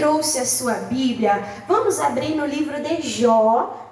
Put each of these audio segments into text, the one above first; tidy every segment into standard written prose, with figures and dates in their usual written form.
trouxe a sua Bíblia, vamos abrir no livro de Jó,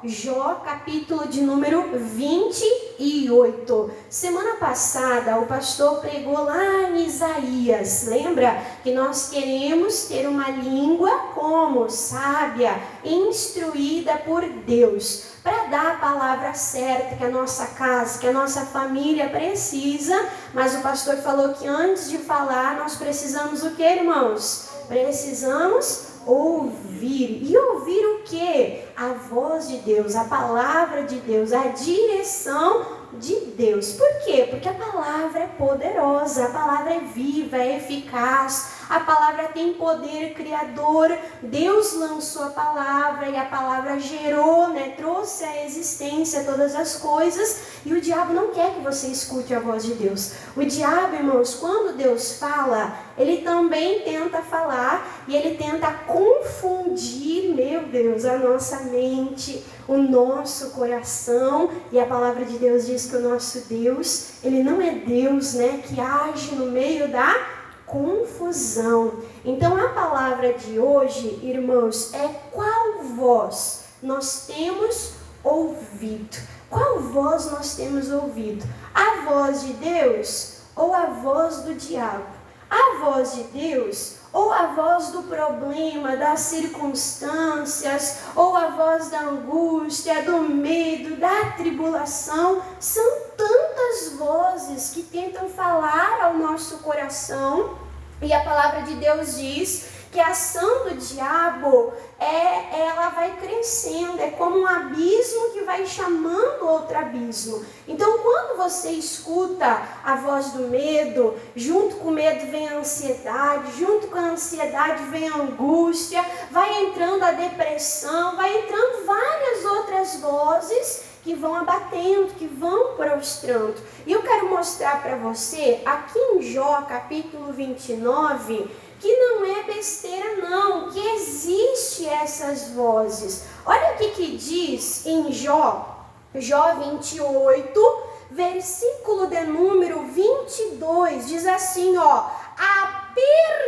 capítulo de número 28. Semana passada o pastor pregou lá em Isaías. Lembra que nós queremos ter uma língua como sábia, instruída por Deus, para dar a palavra certa que a nossa casa, que a nossa família precisa. Mas o pastor falou que antes de falar nós precisamos o que, irmãos? Precisamos ouvir. E ouvir o quê? A voz de Deus, a palavra de Deus, a direção de Deus. Por quê? Porque a palavra é poderosa, a palavra é viva, é eficaz, a palavra tem poder criador. Deus lançou a palavra e a palavra gerou, trouxe à existência todas as coisas, e o diabo não quer que você escute a voz de Deus. O diabo, irmãos, quando Deus fala, ele também tenta falar e ele tenta confundir, meu Deus, a nossa mente, o nosso coração. E a palavra de Deus diz que o nosso Deus, ele não é Deus, que age no meio da confusão. Então a palavra de hoje, irmãos, é qual voz nós temos ouvido? Qual voz nós temos ouvido? A voz de Deus ou a voz do diabo? A voz de Deus ou a voz do problema, das circunstâncias, ou a voz da angústia, do medo, da tribulação? São tantas vozes que tentam falar ao nosso coração, e a palavra de Deus diz que a ação do diabo ela vai crescendo, é como um abismo que vai chamando outro abismo. Então, quando você escuta a voz do medo, junto com o medo vem a ansiedade, junto com a ansiedade vem a angústia, vai entrando a depressão, vai entrando várias outras vozes que vão abatendo, que vão prostrando. E eu quero mostrar para você, aqui em Jó, capítulo 29, que não é besteira não, que existe essas vozes. Olha o que diz em Jó 28, versículo de número 22, diz assim, a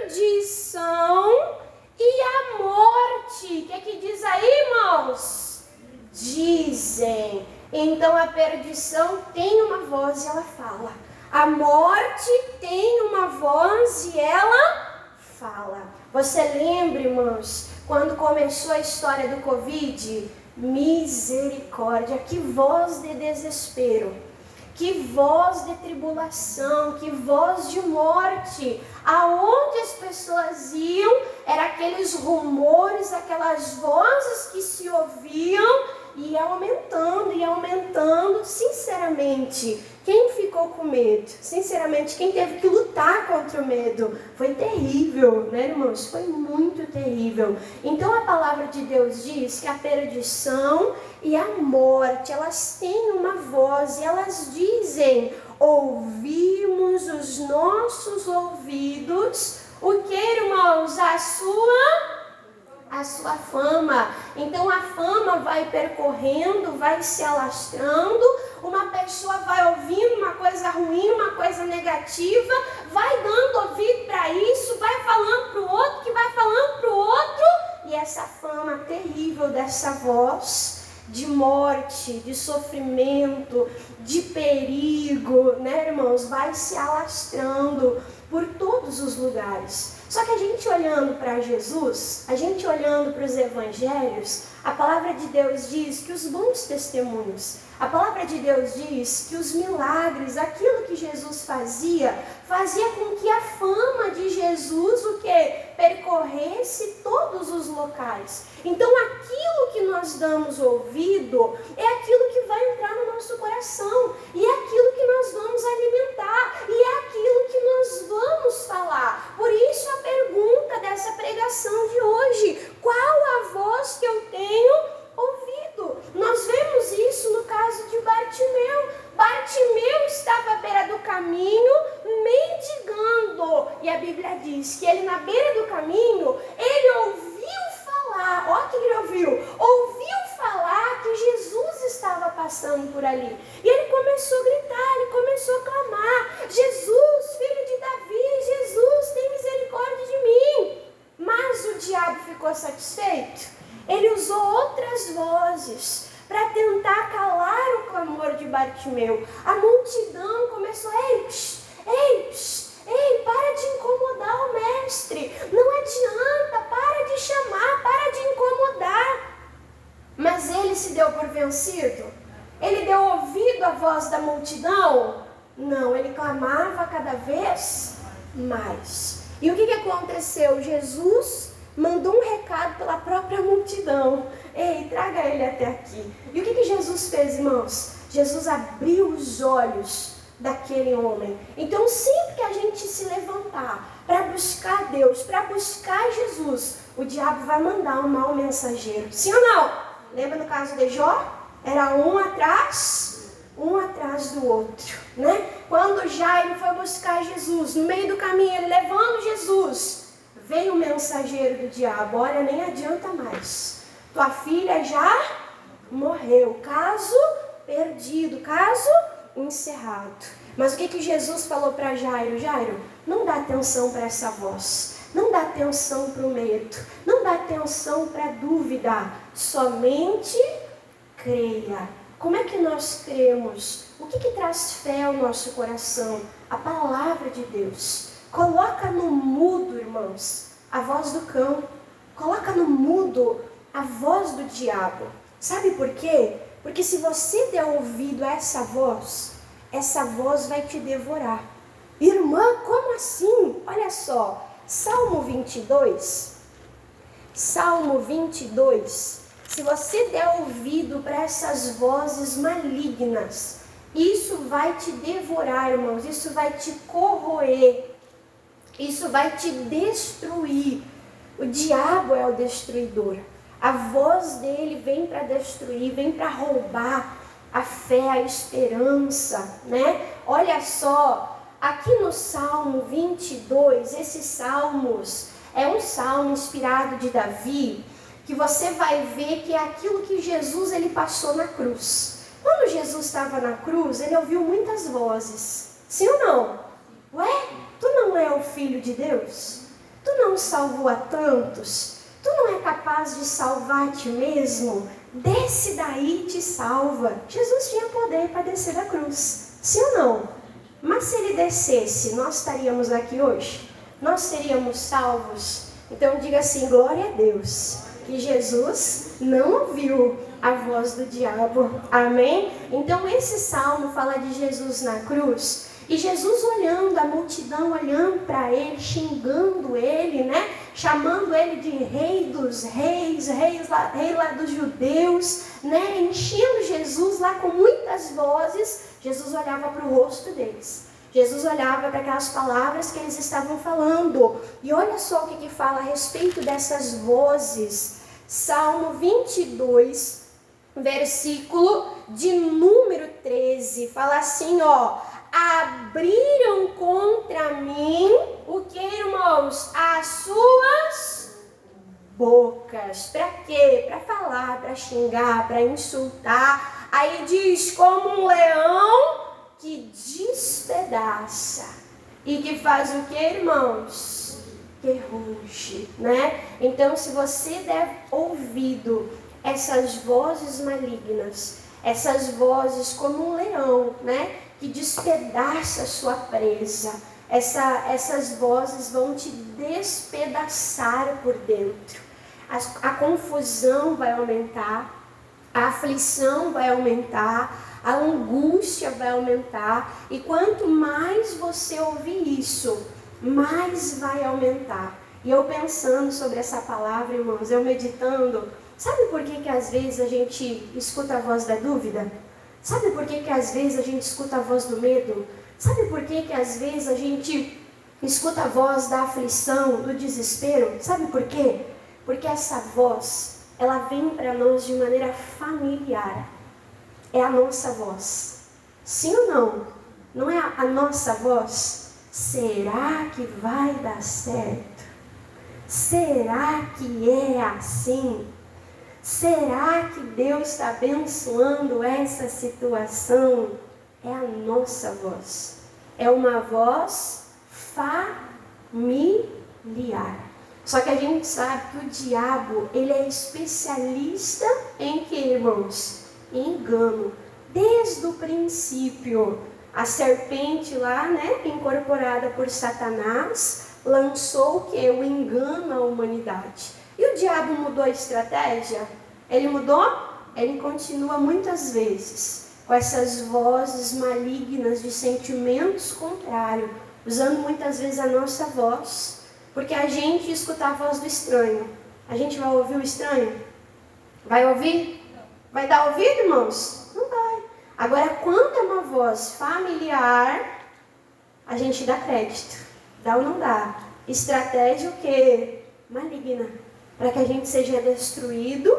perdição e a morte. O que diz aí, irmãos? Dizem. Então a perdição tem uma voz e ela fala. A morte tem uma voz e ela fala. Você lembra, irmãos, quando começou a história do Covid? Misericórdia, que voz de desespero, que voz de tribulação, que voz de morte. Aonde as pessoas iam, eram aqueles rumores, aquelas vozes que se ouviam, e aumentando. Sinceramente, quem ficou com medo? Sinceramente, quem teve que lutar contra o medo? Foi terrível, irmãos? Foi muito terrível. Então a palavra de Deus diz que a perdição e a morte, elas têm uma voz e elas dizem: ouvimos os nossos ouvidos, o que, irmãos? A sua fama. Então a fama vai percorrendo, vai se alastrando. Uma pessoa vai ouvindo uma coisa ruim, uma coisa negativa, vai dando ouvido para isso, vai falando para o outro, que vai falando para o outro, e essa fama terrível dessa voz de morte, de sofrimento, de perigo, irmãos, vai se alastrando por todos os lugares. Só que a gente olhando para Jesus, a gente olhando para os evangelhos, a palavra de Deus diz que os bons testemunhos, a palavra de Deus diz que os milagres, aquilo que Jesus fazia com que a fama de Jesus, percorresse todos os locais. Então aquilo que nós damos ouvido é aquilo que vai entrar no nosso coração, e é aquilo que nós vamos alimentar, e é aquilo que nós vamos falar. Por isso a pergunta dessa pregação de hoje: qual a voz que eu tenho ouvido? Nós vemos isso no caso de Bartimeu. Bartimeu estava à beira do caminho mendigando, e a Bíblia diz que ele, na beira do caminho, ele ouviu falar. Olha o que ele ouviu falar que Jesus estava passando por ali, e ele começou a gritar, ele começou a clamar: Jesus, filho de Davi, Jesus, tem misericórdia de mim. Mas o diabo ficou satisfeito? Ele usou outras vozes para tentar calar o clamor de Bartimeu. A multidão começou: ei, para de incomodar o mestre. Não adianta, para de chamar, para de incomodar. Mas ele se deu por vencido? Ele deu ouvido à voz da multidão? Não, ele clamava cada vez mais. E o que aconteceu? Jesus mandou um recado pela própria multidão: ei, traga ele até aqui. E o que Jesus fez, irmãos? Jesus abriu os olhos daquele homem. Então, sempre que a gente se levantar para buscar Deus, para buscar Jesus, o diabo vai mandar um mau mensageiro. Sim ou não? Lembra no caso de Jó? Era um atrás do outro, né? Quando Jairo foi buscar Jesus, no meio do caminho, ele levando Jesus, veio o mensageiro do diabo: olha, nem adianta mais, tua filha já morreu, caso perdido, caso encerrado. Mas o que Jesus falou para Jairo? Jairo, não dá atenção para essa voz, não dá atenção para o medo, não dá atenção para a dúvida, somente creia. Como é que nós cremos? O que traz fé ao nosso coração? A palavra de Deus. Coloca no mudo, irmãos, a voz do cão. Coloca no mudo a voz do diabo. Sabe por quê? Porque se você der ouvido a essa voz vai te devorar. Irmã, como assim? Olha só, Salmo 22, se você der ouvido para essas vozes malignas, isso vai te devorar, irmãos, isso vai te corroer, isso vai te destruir. O diabo é o destruidor. A voz dele vem para destruir, vem para roubar a fé, a esperança, né? Olha só, aqui no Salmo 22, esses salmos, é um salmo inspirado de Davi, que você vai ver que é aquilo que Jesus ele passou na cruz. Quando Jesus estava na cruz, ele ouviu muitas vozes. Sim ou não? Ué, tu não é o Filho de Deus? Tu não salvou a tantos? Tu não é capaz de salvar a ti mesmo? Desce daí e te salva. Jesus tinha poder para descer da cruz. Sim ou não? Mas se ele descesse, nós estaríamos aqui hoje? Nós seríamos salvos? Então diga assim: glória a Deus, que Jesus não ouviu a voz do diabo. Amém? Então esse salmo fala de Jesus na cruz. E Jesus olhando, a multidão olhando para ele, xingando ele, né? Chamando ele de rei dos reis, rei lá dos judeus, né? Enchendo Jesus lá com muitas vozes. Jesus olhava para o rosto deles. Jesus olhava para aquelas palavras que eles estavam falando. E olha só o que fala a respeito dessas vozes. Salmo 22, versículo de número 13. Fala assim, ó: abriram contra mim, o que, irmãos? As suas bocas. Para quê? Para falar, para xingar, para insultar. Aí diz: como um leão que despedaça. E que faz o que, irmãos? Que ruge, né? Então, se você der ouvido essas vozes malignas, essas vozes como um leão, né? Que despedaça a sua presa. Essas vozes vão te despedaçar por dentro. A confusão vai aumentar, a aflição vai aumentar, a angústia vai aumentar. E quanto mais você ouvir isso, mais vai aumentar. E eu pensando sobre essa palavra, irmãos, eu meditando, sabe por que às vezes a gente escuta a voz da dúvida? Sabe por que às vezes a gente escuta a voz do medo? Sabe por que às vezes a gente escuta a voz da aflição, do desespero? Sabe por quê? Porque essa voz, ela vem para nós de maneira familiar. É a nossa voz. Sim ou não? Não é a nossa voz? Será que vai dar certo? Será que é assim? Será que Deus está abençoando essa situação? É a nossa voz. É uma voz familiar. Só que a gente sabe que o diabo, ele é especialista em que, irmãos? Em engano. Desde o princípio, a serpente lá, né, incorporada por Satanás, lançou o que? O engano à humanidade. E o diabo mudou a estratégia? Ele mudou? Ele continua muitas vezes com essas vozes malignas de sentimentos contrários, usando muitas vezes a nossa voz, porque a gente escuta a voz do estranho. A gente vai ouvir o estranho? Vai ouvir? Vai dar ouvido, irmãos? Não vai. Agora, quando é uma voz familiar, a gente dá crédito. Dá ou não dá? Estratégia o quê? Maligna. Para que a gente seja destruído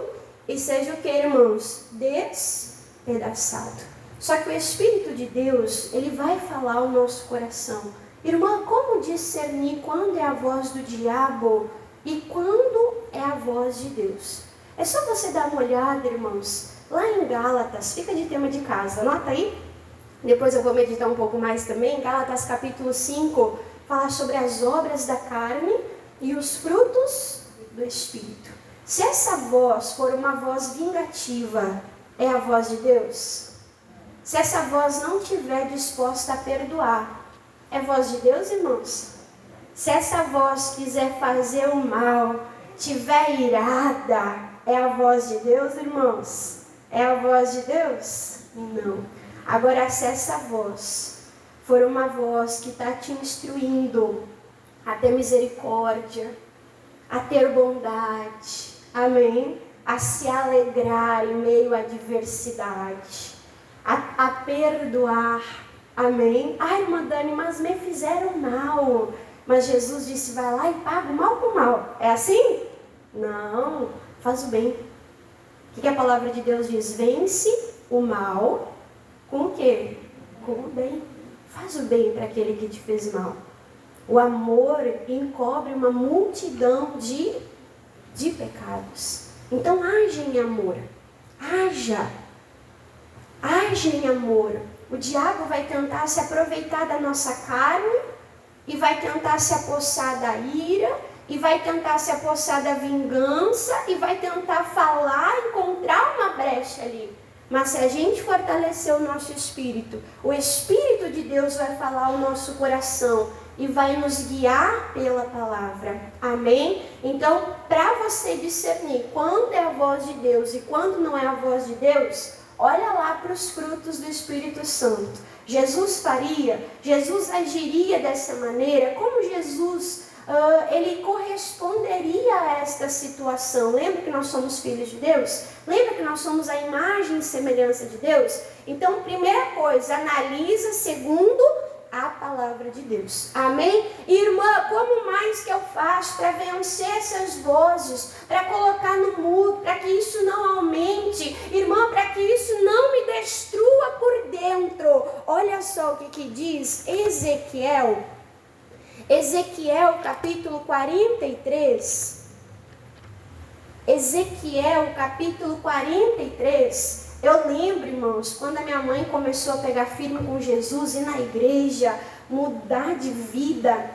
e seja o quê, irmãos? Despedaçado. Só que o Espírito de Deus, ele vai falar ao nosso coração. Irmã, como discernir quando é a voz do diabo e quando é a voz de Deus? É só você dar uma olhada, irmãos, lá em Gálatas, fica de tema de casa, anota aí. Depois eu vou meditar um pouco mais também. Gálatas capítulo 5, fala sobre as obras da carne e os frutos do Espírito. Se essa voz for uma voz vingativa, é a voz de Deus? Se essa voz não estiver disposta a perdoar, é voz de Deus, irmãos? Se essa voz quiser fazer o mal, estiver irada, é a voz de Deus, irmãos? É a voz de Deus? Não. Agora, se essa voz for uma voz que está te instruindo a ter misericórdia, a ter bondade, amém? A se alegrar em meio à adversidade, a perdoar, amém? Ai, irmã Dani, mas me fizeram mal. Mas Jesus disse, vai lá e paga o mal com mal. É assim? Não, faz o bem. O que a palavra de Deus diz? Vence o mal com o quê? Com o bem. Faz o bem para aquele que te fez mal. O amor encobre uma multidão de pecados. Então, haja em amor. Haja em amor. O diabo vai tentar se aproveitar da nossa carne e vai tentar se apossar da ira e vai tentar se apossar da vingança e vai tentar falar, encontrar uma brecha ali. Mas se a gente fortalecer o nosso espírito, o Espírito de Deus vai falar ao nosso coração e vai nos guiar pela palavra. Amém? Então, para você discernir quando é a voz de Deus e quando não é a voz de Deus, olha lá para os frutos do Espírito Santo. Jesus agiria dessa maneira? Como Jesus ele corresponderia a esta situação? Lembra que nós somos filhos de Deus? Lembra que nós somos a imagem e semelhança de Deus? Então, primeira coisa, analisa. Segundo, a palavra de Deus. Amém? Irmã, como mais que eu faço para vencer essas vozes, para colocar no mudo, para que isso não aumente? Irmã, para que isso não me destrua por dentro. Olha só o que diz Ezequiel capítulo 43. Ezequiel capítulo 43. Eu lembro, irmãos, quando a minha mãe começou a pegar firme com Jesus, ir na igreja, mudar de vida,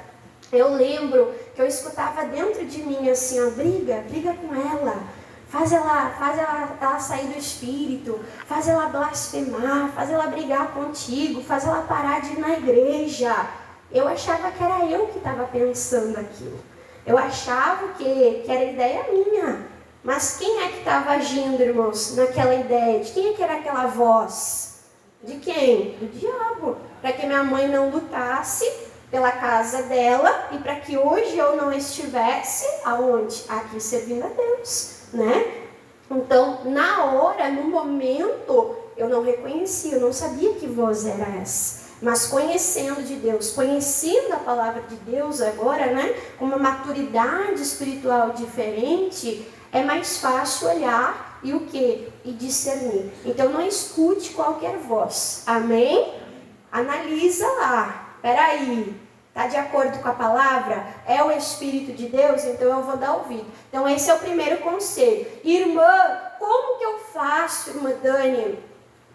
eu lembro que eu escutava dentro de mim assim, ó, briga com ela, faz ela sair do espírito, faz ela blasfemar, faz ela brigar contigo, faz ela parar de ir na igreja. Eu achava que era eu que estava pensando aquilo, eu achava que era ideia minha. Mas quem é que estava agindo, irmãos, naquela ideia? De quem é que era aquela voz? De quem? Do diabo. Para que minha mãe não lutasse pela casa dela e para que hoje eu não estivesse aonde? Aqui servindo a Deus, né? Então, na hora, no momento, eu não reconhecia, eu não sabia que voz era essa. Mas conhecendo de Deus, conhecendo a palavra de Deus agora, né? Com uma maturidade espiritual diferente, é mais fácil olhar e o quê? E discernir. Então não escute qualquer voz. Amém? Analisa lá. Peraí, está de acordo com a palavra? É o Espírito de Deus? Então eu vou dar ouvido. Então esse é o primeiro conselho. Irmã, como que eu faço, irmã Dani,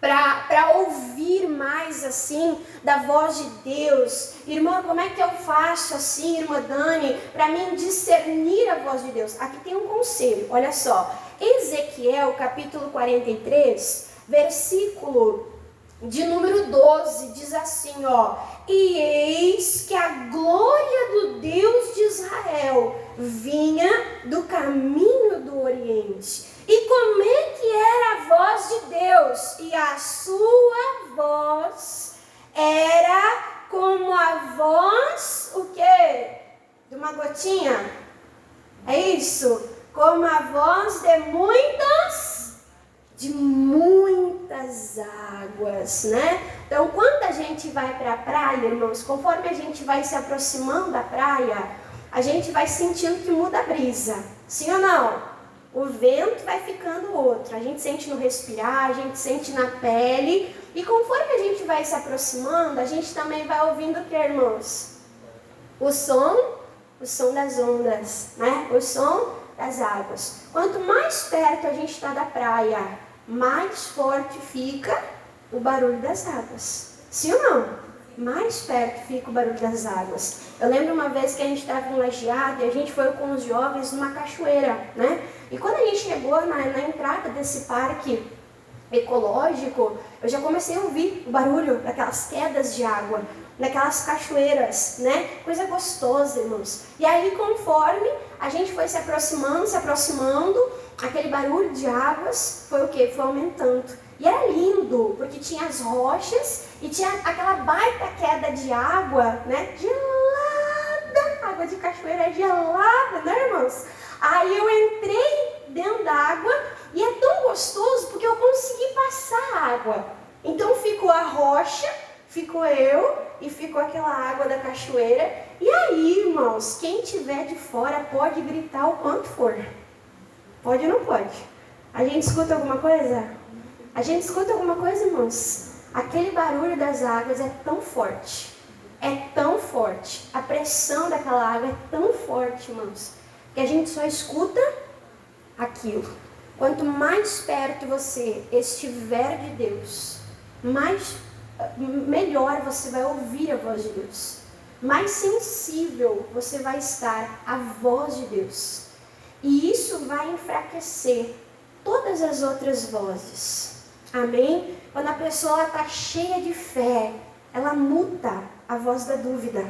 para ouvir mais assim da voz de Deus. Irmã, como é que eu faço assim, irmã Dani, para mim discernir a voz de Deus? Aqui tem um conselho, olha só. Ezequiel capítulo 43, versículo de número 12, diz assim, ó: e eis que a glória do Deus de Israel vinha do caminho do Oriente. E como é que era a voz de Deus? E a sua voz era como a voz, o quê? De uma gotinha? É isso? Como a voz de muitas águas, né? Então, quando a gente vai para a praia, irmãos, conforme a gente vai se aproximando da praia, a gente vai sentindo que muda a brisa. Sim ou não? O vento vai ficando outro, a gente sente no respirar, a gente sente na pele, e conforme a gente vai se aproximando, a gente também vai ouvindo o que, irmãos? O som das ondas, né? O som das águas. Quanto mais perto a gente está da praia, mais forte fica o barulho das águas. Sim ou não? Mais perto fica o barulho das águas. Eu lembro uma vez que a gente estava em Lajeado e a gente foi com os jovens numa cachoeira, né? E quando a gente chegou na entrada desse parque ecológico, eu já comecei a ouvir o barulho daquelas quedas de água, daquelas cachoeiras, né? Coisa gostosa, irmãos. E aí, conforme a gente foi se aproximando, aquele barulho de águas foi o quê? Foi aumentando. E era lindo, porque tinha as rochas e tinha aquela baita queda de água, né? Gelada, água de cachoeira é gelada, né, irmãos? Aí eu entrei dentro da água e é tão gostoso porque eu consegui passar a água. Então ficou a rocha, ficou eu e ficou aquela água da cachoeira. E aí, irmãos, quem tiver de fora pode gritar o quanto for. Pode ou não pode? A gente escuta alguma coisa? A gente escuta alguma coisa, irmãos? Aquele barulho das águas é tão forte. É tão forte. A pressão daquela água é tão forte, irmãos, que a gente só escuta aquilo. Quanto mais perto você estiver de Deus, melhor você vai ouvir a voz de Deus. Mais sensível você vai estar à voz de Deus. E isso vai enfraquecer todas as outras vozes. Amém? Quando a pessoa está cheia de fé, ela muta a voz da dúvida.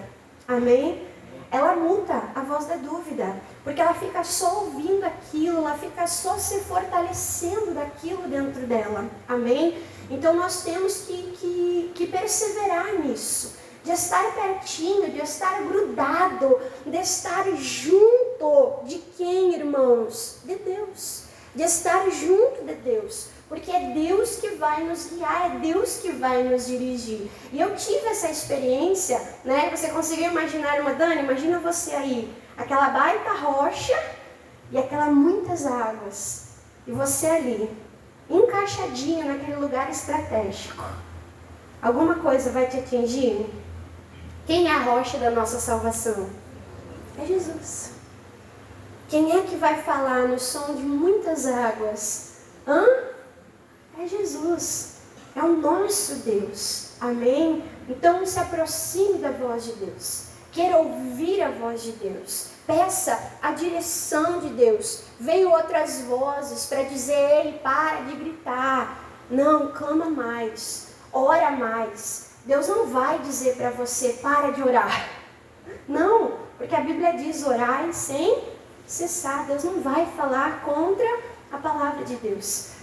Amém? Ela muta a voz da dúvida, porque ela fica só ouvindo aquilo, ela fica só se fortalecendo daquilo dentro dela. Amém? Então nós temos que perseverar nisso, de estar pertinho, de estar grudado, de estar junto de quem, irmãos? De Deus. De estar junto de Deus. Porque é Deus que vai nos guiar, é Deus que vai nos dirigir. E eu tive essa experiência, né? Você conseguiu imaginar, irmã Dani? Imagina você aí, aquela baita rocha e aquelas muitas águas. E você ali, encaixadinho naquele lugar estratégico. Alguma coisa vai te atingir? Quem é a rocha da nossa salvação? É Jesus. Quem é que vai falar no som de muitas águas? É Jesus, é o nosso Deus, amém? Então se aproxime da voz de Deus, queira ouvir a voz de Deus, peça a direção de Deus. Veio outras vozes para dizer: ei, para de gritar, não, clama mais, ora mais. Deus não vai dizer para você: para de orar, não, porque a Bíblia diz: orai sem cessar. Deus não vai falar contra a palavra de Deus.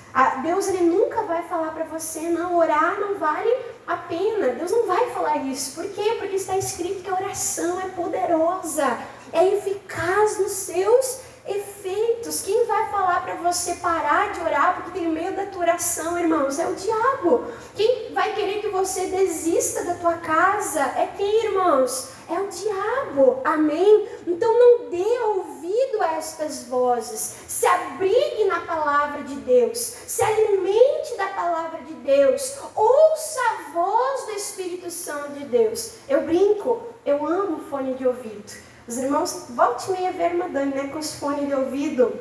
Deus, ele nunca vai falar para você: não, orar não vale a pena. Deus não vai falar isso. Por quê? Porque está escrito que a oração é poderosa, é eficaz nos seus efeitos. Quem vai falar para você parar de orar porque tem medo da tua oração, irmãos? É o diabo. Quem vai querer que você desista da tua casa é quem, irmãos? É o diabo, amém? Então não dê ouvido a estas vozes, se abrigue na palavra de Deus, se alimente da palavra de Deus, ouça a voz do Espírito Santo de Deus. Eu brinco, eu amo fone de ouvido. Os irmãos, volte e meia ver a irmã Dani, né, com os fones de ouvido.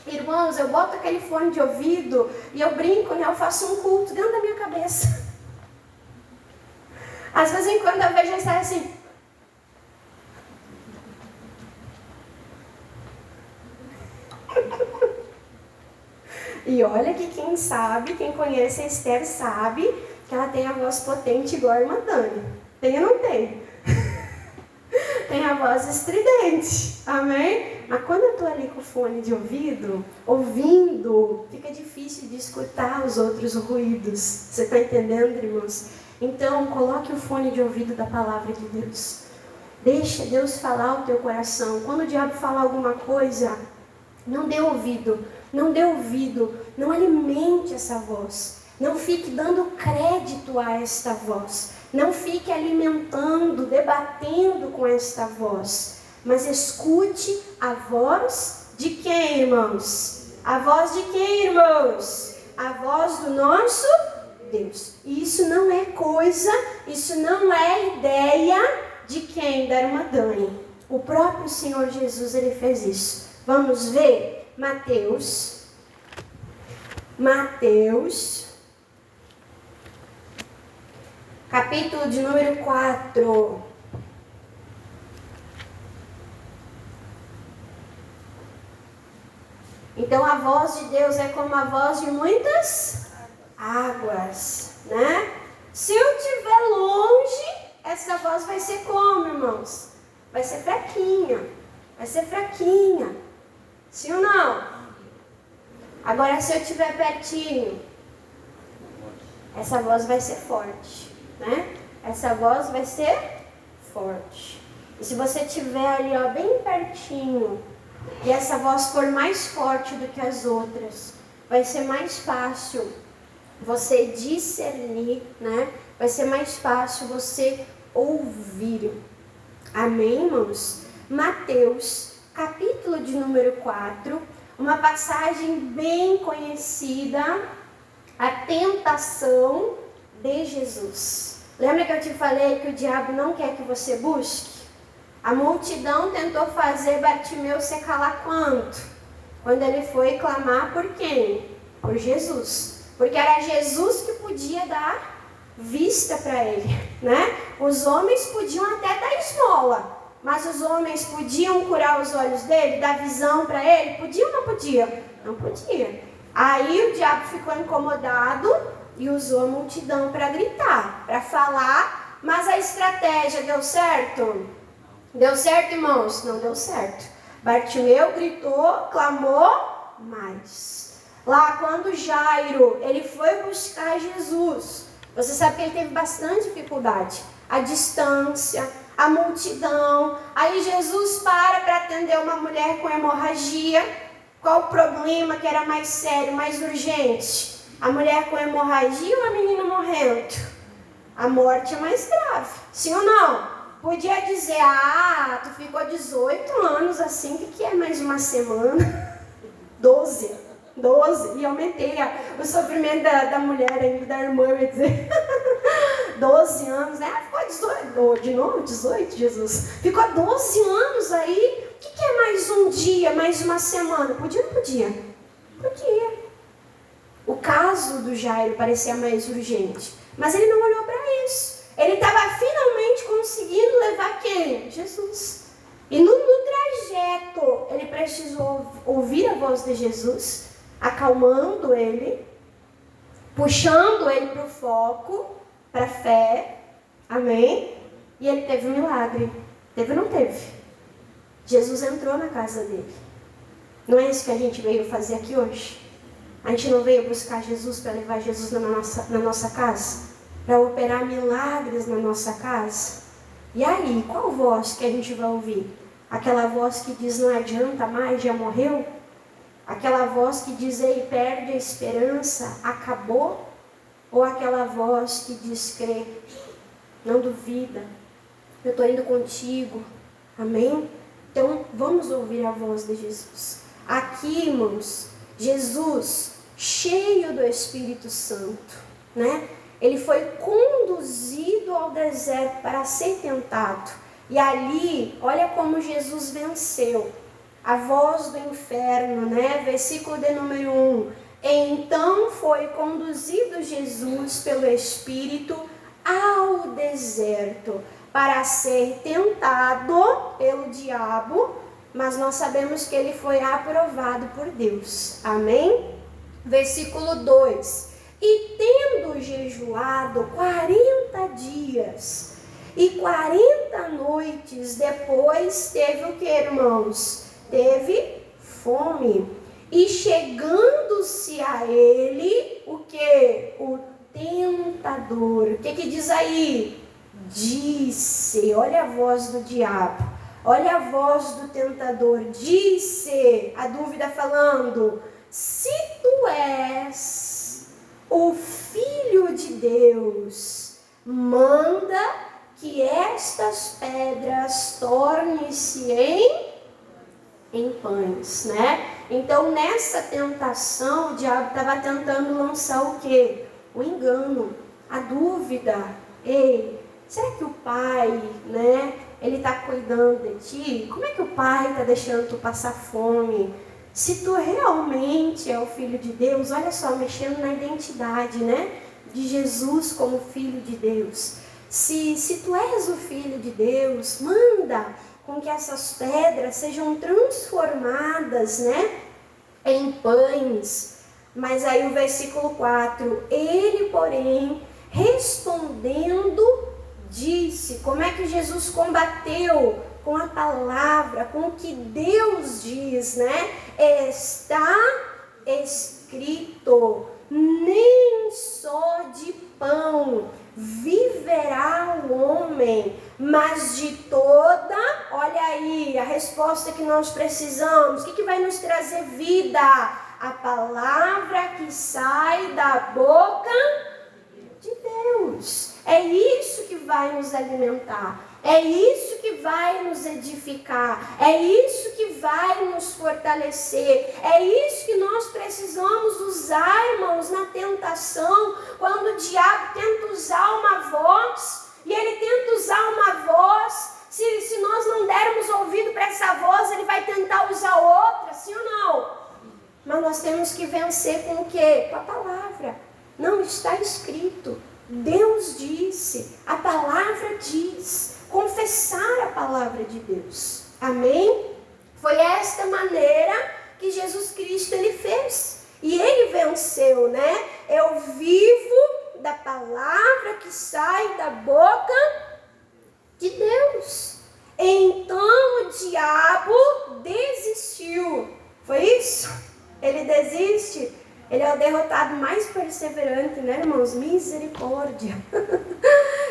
Irmãos, eu boto aquele fone de ouvido e eu brinco, né? Eu faço um culto dentro da minha cabeça. Às vezes, em quando eu vejo ele sai assim. E olha que quem sabe, quem conhece a Esther sabe que ela tem a voz potente igual a irmã Dani. Tem ou não tem? Tem a voz estridente. Amém? Mas quando eu estou ali com o fone de ouvido, ouvindo, fica difícil de escutar os outros ruídos. Você está entendendo, irmãos? Então, coloque o fone de ouvido da palavra de Deus. Deixa Deus falar o teu coração. Quando o diabo falar alguma coisa, não dê ouvido. Não dê ouvido. Não alimente essa voz. Não fique dando crédito a esta voz. Não fique alimentando, debatendo com esta voz. Mas escute a voz de quem, irmãos? A voz de quem, irmãos? A voz do nosso Deus. E isso não é coisa, isso não é ideia de quem? Da irmã Dani. O próprio Senhor Jesus, ele fez isso. Vamos ver? Mateus, capítulo de número 4. Então a voz de Deus é como a voz de muitas águas, né? Se eu estiver longe, essa voz vai ser como, irmãos? Vai ser fraquinha. Vai ser fraquinha. Sim ou não? Agora se eu estiver pertinho, essa voz vai ser forte, né? Essa voz vai ser forte. E se você estiver ali, ó, bem pertinho, e essa voz for mais forte do que as outras, vai ser mais fácil você discernir, né? Vai ser mais fácil você ouvir. Amém, irmãos? Mateus, capítulo de número 4, uma passagem bem conhecida, a tentação de Jesus. Lembra que eu te falei que o diabo não quer que você busque? A multidão tentou fazer Bartimeu se calar quando? Quando ele foi clamar por quem? Por Jesus. Porque era Jesus que podia dar vista para ele, né? Os homens podiam até dar esmola, mas os homens podiam curar os olhos dele, dar visão para ele? Podia ou não podia? Não podia. Aí o diabo ficou incomodado e usou a multidão para gritar, para falar, mas a estratégia deu certo? Deu certo, irmãos? Não deu certo. Bartimeu gritou, clamou mais. Lá quando Jairo, ele foi buscar Jesus, você sabe que ele teve bastante dificuldade. A distância, a multidão. Aí Jesus para atender uma mulher com hemorragia. Qual o problema que era mais sério, mais urgente? A mulher com hemorragia ou a menina morrendo? A morte é mais grave. Sim ou não? Podia dizer, tu ficou 18 anos assim, o que é mais uma semana? 12, e aumentei o sofrimento da mulher ainda, da irmã, eu ia dizer. 12 anos, né? Ficou 18, de novo 18, Jesus. Ficou 12 anos aí, o que é mais um dia, mais uma semana? Podia ou não podia? Podia. O caso do Jairo parecia mais urgente, mas ele não olhou para isso. Ele estava finalmente conseguindo levar quem? Jesus. E no trajeto, ele precisou ouvir a voz de Jesus, acalmando ele, puxando ele para o foco, para a fé. Amém? E ele teve um milagre. Teve ou não teve? Jesus entrou na casa dele. Não é isso que a gente veio fazer aqui hoje? A gente não veio buscar Jesus para levar Jesus na nossa casa? Para operar milagres na nossa casa? E aí, qual voz que a gente vai ouvir? Aquela voz que diz, não adianta mais, já morreu? Aquela voz que diz, ei, perde a esperança, acabou? Ou aquela voz que diz, crê, não duvida, eu estou indo contigo, amém? Então, vamos ouvir a voz de Jesus. Aqui, irmãos, Jesus, cheio do Espírito Santo, né? Ele foi conduzido ao deserto para ser tentado. E ali, olha como Jesus venceu. a voz do inferno, né? Versículo de número 1. Então foi conduzido Jesus pelo Espírito ao deserto para ser tentado pelo diabo, mas nós sabemos que ele foi aprovado por Deus. Amém? Versículo 2. E tendo jejuado 40 dias e 40 noites, depois teve o que, irmãos? Teve fome. E chegando-se a ele, o que? O tentador. O que diz aí? Disse, olha a voz do diabo, olha a voz do tentador. Disse, a dúvida falando, se tu és o Filho de Deus, manda que estas pedras tornem-se em pães, né? Então, nessa tentação, o diabo estava tentando lançar o quê? O engano, a dúvida. Ei, será que o pai, né, ele está cuidando de ti? Como é que o pai está deixando tu passar fome? Se tu realmente é o Filho de Deus, olha só, mexendo na identidade, né, de Jesus como Filho de Deus. Se tu és o Filho de Deus, manda com que essas pedras sejam transformadas, né, em pães. Mas aí o versículo 4, ele, porém, respondendo, disse. Como é que Jesus combateu? Com a palavra, com o que Deus diz, né? Está escrito, nem só de pão viverá o homem, mas de toda, olha aí, a resposta que nós precisamos. O que vai nos trazer vida? A palavra que sai da boca de Deus. É isso que vai nos alimentar. É isso que vai nos edificar. É isso que vai nos fortalecer. É isso que nós precisamos usar, irmãos, na tentação. Quando o diabo tenta usar uma voz, e ele tenta usar uma voz, se nós não dermos ouvido para essa voz, ele vai tentar usar outra, sim ou não? Mas nós temos que vencer com o quê? Com a palavra. Não está escrito. Deus disse, a palavra diz. Confessar a palavra de Deus. Amém? Foi esta maneira que Jesus Cristo ele fez. E ele venceu, né? Eu vivo da palavra que sai da boca de Deus. Então o diabo desistiu. Foi isso? Ele desiste. Ele é o derrotado mais perseverante, né, irmãos? Misericórdia.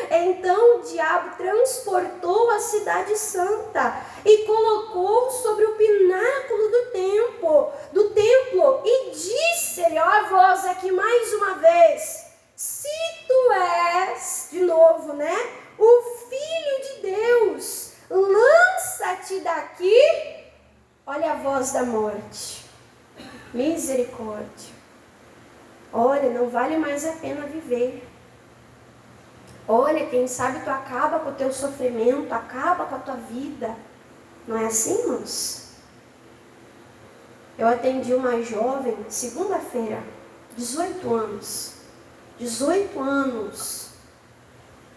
Então o diabo transportou a cidade santa e colocou sobre o pináculo do templo e disse-lhe, ó, a voz aqui mais uma vez, se tu és, de novo, né, o Filho de Deus, lança-te daqui. Olha a voz da morte. Misericórdia. Olha, não vale mais a pena viver. Olha, quem sabe tu acaba com o teu sofrimento, acaba com a tua vida. Não é assim, irmãos? Eu atendi uma jovem, segunda-feira, 18 anos. 18 anos.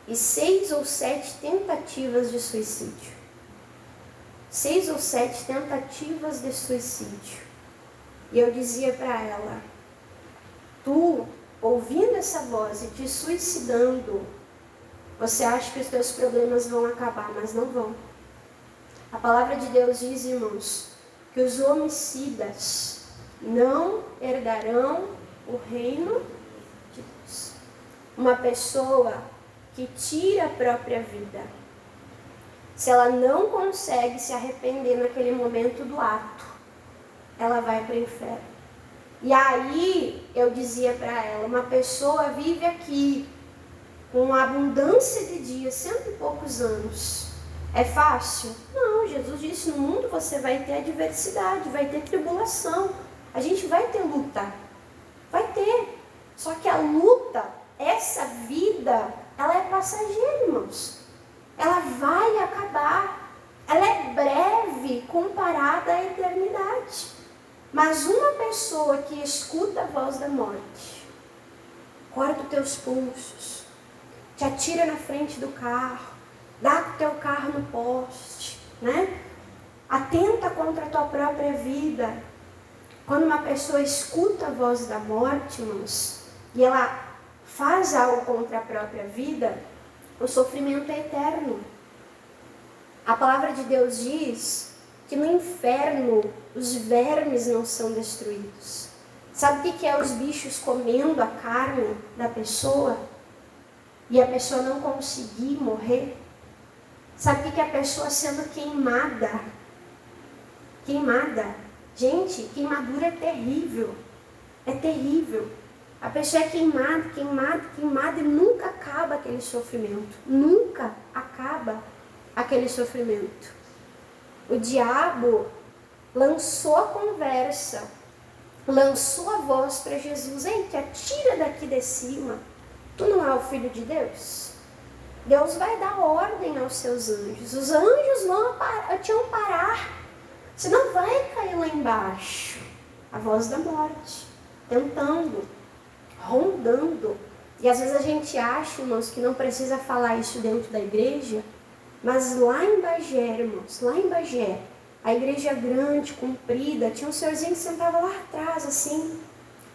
E 6 ou 7 tentativas de suicídio. 6 ou 7 tentativas de suicídio. E eu dizia para ela, tu, ouvindo essa voz e te suicidando, você acha que os teus problemas vão acabar, mas não vão. A palavra de Deus diz, irmãos, que os homicidas não herdarão o reino de Deus. Uma pessoa que tira a própria vida, se ela não consegue se arrepender naquele momento do ato, ela vai para o inferno. E aí eu dizia para ela, uma pessoa vive aqui com uma abundância de dias, 100 e poucos anos. É fácil? Não, Jesus disse, no mundo você vai ter adversidade, vai ter tribulação. A gente vai ter luta. Vai ter. Só que a luta, essa vida, ela é passageira, irmãos. Ela vai acabar. Ela é breve comparada à eternidade. pessoa que escuta a voz da morte, corta os teus pulsos, te atira na frente do carro, dá o teu carro no poste, né? Atenta contra a tua própria vida. Quando uma pessoa escuta a voz da morte, irmãos, e ela faz algo contra a própria vida, o sofrimento é eterno. A palavra de Deus diz que no inferno os vermes não são destruídos. Sabe o que é os bichos comendo a carne da pessoa e a pessoa não conseguir morrer? Sabe o que é a pessoa sendo queimada? Queimada. Gente, queimadura é terrível. É terrível. A pessoa é queimada e nunca acaba aquele sofrimento. Nunca acaba aquele sofrimento. O diabo lançou a conversa, lançou a voz para Jesus. Ei, te atira daqui de cima. Tu não é o Filho de Deus? Deus vai dar ordem aos seus anjos. Os anjos vão te amparar. Você não vai cair lá embaixo. A voz da morte, tentando, rondando. E às vezes a gente acha, irmãos, que não precisa falar isso dentro da igreja, mas lá em Bagé, irmãos, lá em Bagé, a igreja grande, comprida, tinha um senhorzinho que sentava lá atrás, assim,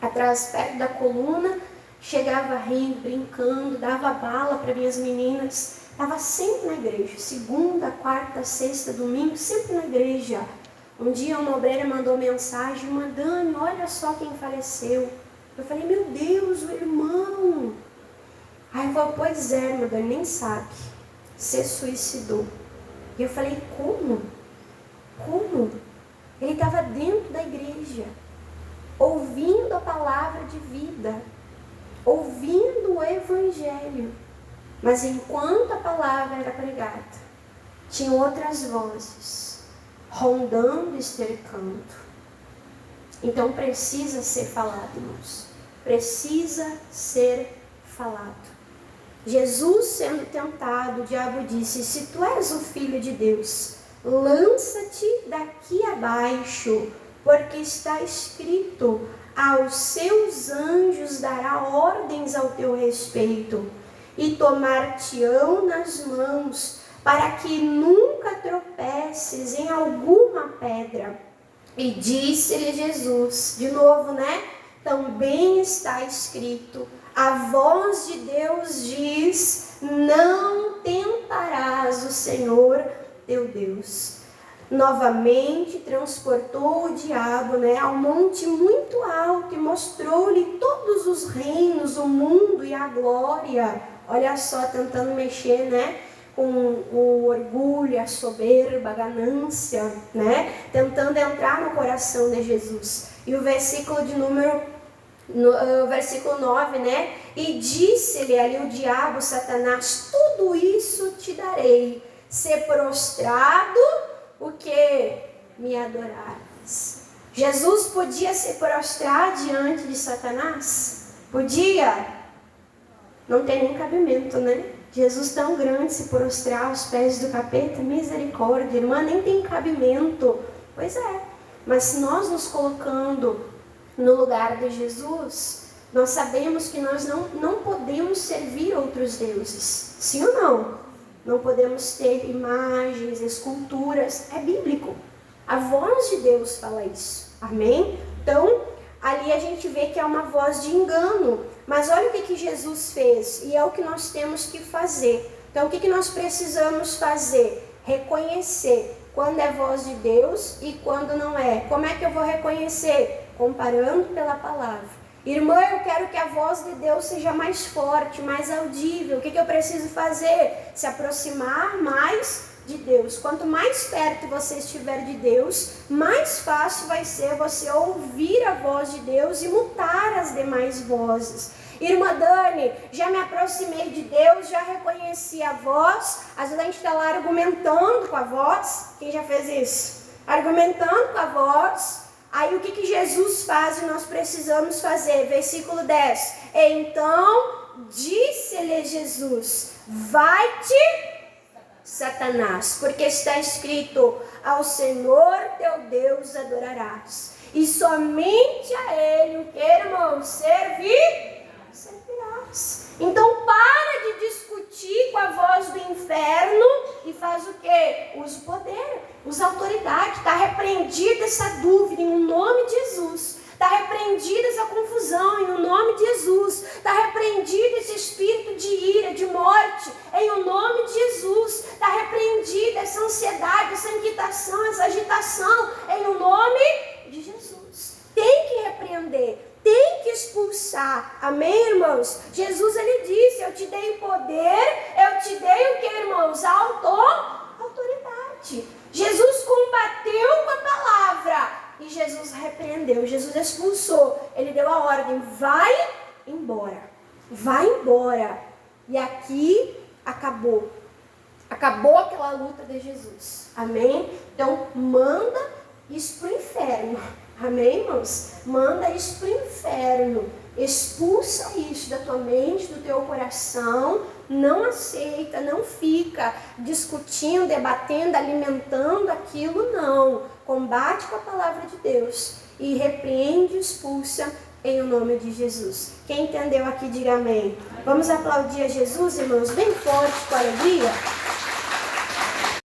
atrás, perto da coluna, chegava rindo, brincando, dava bala para minhas meninas, estava sempre na igreja, segunda, quarta, sexta, domingo, sempre na igreja. Um dia uma obreira mandou mensagem, Madame, olha só quem faleceu. Eu falei, meu Deus, o irmão. Aí eu falei, pois é, Madame, nem sabe. Se suicidou. E eu falei, como? Como? Ele estava dentro da igreja, ouvindo a palavra de vida, ouvindo o evangelho. Mas enquanto a palavra era pregada, tinha outras vozes rondando e cercando. Então precisa ser falado, irmãos. Precisa ser falado. Jesus sendo tentado, o diabo disse, se tu és o Filho de Deus, lança-te daqui abaixo, porque está escrito, aos seus anjos dará ordens ao teu respeito, e tomar-te-ão nas mãos, para que nunca tropeces em alguma pedra. E disse-lhe Jesus, de novo, né? Também está escrito, a voz de Deus diz, não tentarás o Senhor teu Deus. Novamente transportou o diabo, né, ao monte muito alto e mostrou-lhe todos os reinos, o mundo e a glória. Olha só, tentando mexer, né, com o orgulho, a soberba, a ganância, né, tentando entrar no coração de Jesus. E o versículo de versículo 9, né? E disse-lhe ali o diabo, Satanás, tudo isso te darei, se prostrado, o que? Me adorares. Jesus podia se prostrar diante de Satanás? Podia? Não tem nem cabimento, né? Jesus tão grande se prostrar aos pés do capeta, misericórdia, irmã, nem tem cabimento. Pois é, mas se nós nos colocando no lugar de Jesus, nós sabemos que nós não podemos servir outros deuses. Sim ou não? Não podemos ter imagens, esculturas. É bíblico. A voz de Deus fala isso. Amém? Então, ali a gente vê que é uma voz de engano. Mas olha o que Jesus fez. E é o que nós temos que fazer. Então, o que nós precisamos fazer? Reconhecer quando é voz de Deus e quando não é. Como é que eu vou reconhecer? Comparando pela palavra. Irmã, eu quero que a voz de Deus seja mais forte, mais audível. O que eu preciso fazer? Se aproximar mais de Deus. Quanto mais perto você estiver de Deus, mais fácil vai ser você ouvir a voz de Deus e mutar as demais vozes. Irmã Dani, já me aproximei de Deus, já reconheci a voz. Às vezes a gente está lá argumentando com a voz. Quem já fez isso? Argumentando com a voz. Aí o que Jesus faz e nós precisamos fazer? Versículo 10. Então disse-lhe Jesus, vai-te, Satanás, porque está escrito, ao Senhor teu Deus adorarás, e somente a Ele, o que, irmãos? Servirás. Então para de discutir com a voz do inferno e faz o quê? Usa o poder, usa a autoridade. Está repreendida essa dúvida em nome de Jesus. Está repreendida essa confusão em nome de Jesus. Está repreendido esse espírito de ira, de morte, em nome de Jesus. Está repreendida essa ansiedade, essa inquietação, essa agitação, em nome de Jesus. Tem que repreender, tem que expulsar. Amém, irmãos? Jesus, ele disse, eu te dei poder, eu te dei o que, irmãos? Autoridade. Jesus combateu com a palavra. E Jesus repreendeu, Jesus expulsou, ele deu a ordem, vai embora, vai embora. E aqui acabou aquela luta de Jesus, amém? Então manda isso para o inferno, amém, irmãos? Manda isso para o inferno, expulsa isso da tua mente, do teu coração. Não aceita, não fica discutindo, debatendo, alimentando aquilo, não. Combate com a palavra de Deus e repreende e expulsa em nome de Jesus. Quem entendeu aqui, diga amém. Vamos aplaudir a Jesus, irmãos, bem forte, com alegria.